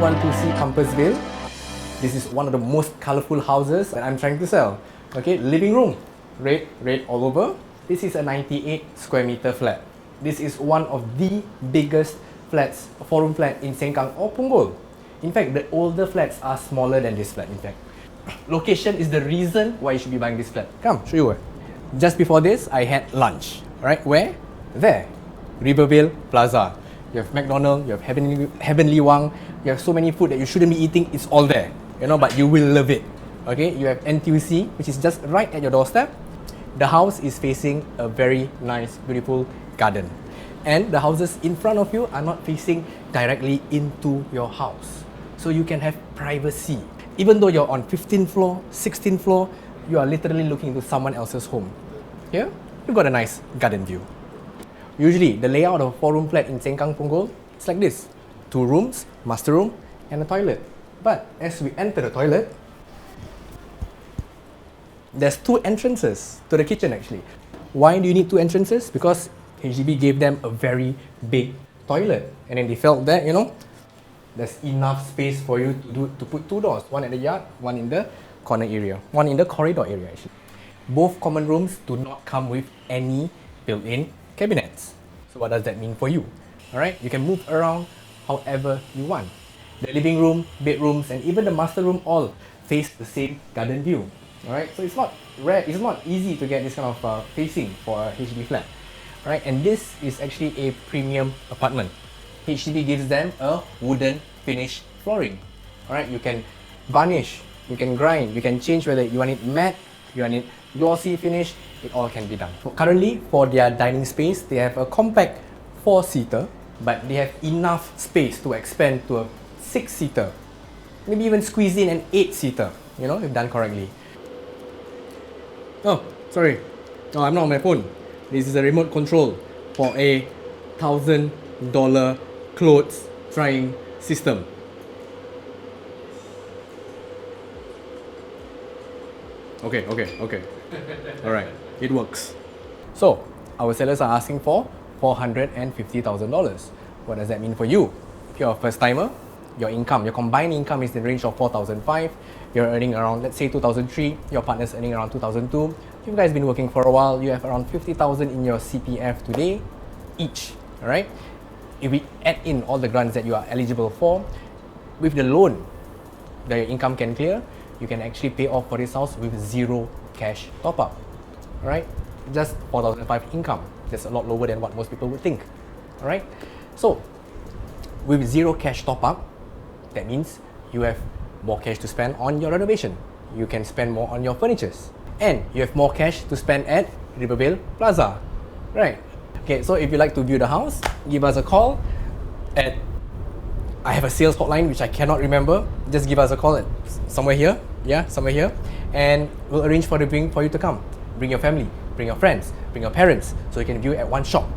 2126 Compassville. This is one of the most colorful houses that I'm trying to sell. Okay, living room, red all over. This is a 98 square meter flat. This is one of the biggest flats, 4-room flat in Sengkang or Punggol. In fact, the older flats are smaller than this flat, in fact. Location is the reason why you should be buying this flat. Come, show you where. Just before this, I had lunch. Right, where? There. Rivervale Plaza. You have McDonald's, you have Heavenly Wang, you have so many food that you shouldn't be eating, it's all there. You know, but you will love it. Okay, you have NTUC, which is just right at your doorstep. The house is facing a very nice, beautiful garden. And the houses in front of you are not facing directly into your house. So you can have privacy. Even though you're on 15th floor, 16th floor, you are literally looking into someone else's home. Here, you've got a nice garden view. Usually, the layout of a 4-room flat in Sengkang, Punggol is like this. 2 rooms, master room, and a toilet. But as we enter the toilet, there's 2 entrances to the kitchen actually. Why do you need 2 entrances? Because HDB gave them a very big toilet. And then they felt that, you know, there's enough space for you to put 2 doors. One at the yard, one in the corner area. One in the corridor area actually. Both common rooms do not come with any built-in cabinets. So what does that mean for you? Alright, you can move around however you want. The living room, bedrooms, and even the master room all face the same garden view. Alright, so it's not rare, it's not easy to get this kind of facing for a HDB flat. Alright, and this is actually a premium apartment. HDB gives them a wooden finish flooring. Alright, you can varnish, you can grind, you can change whether you want it matte, you want it glossy finish, it all can be done. Currently, for their dining space, they have a compact 4-seater, but they have enough space to expand to a 6-seater. Maybe even squeeze in an 8-seater, you know, if done correctly. Oh, sorry. No, I'm not on my phone. This is a remote control for a $1,000 clothes drying system. Okay. Alright, it works. So, our sellers are asking for $450,000. What does that mean for you? If you're a first timer, your income, your combined income is in the range of $4,500. You're earning around, let's say, $2,300. Your partner's earning around $2,200. You guys been working for a while. You have around $50,000 in your CPF today, each. Alright? If we add in all the grants that you are eligible for, with the loan that your income can clear, you can actually pay off for this house with 0 cash top-up. Alright? Just $4,500 income. That's a lot lower than what most people would think. Alright? So, with 0 cash top-up, that means you have more cash to spend on your renovation. You can spend more on your furnitures. And you have more cash to spend at Rivervale Plaza. Right? Okay, so if you'd like to view the house, give us a call at... I have a sales hotline which I cannot remember. Just give us a call at somewhere here. Yeah, somewhere here. And we'll arrange for you to come. Bring your family, bring your friends, bring your parents, so you can view at one shop.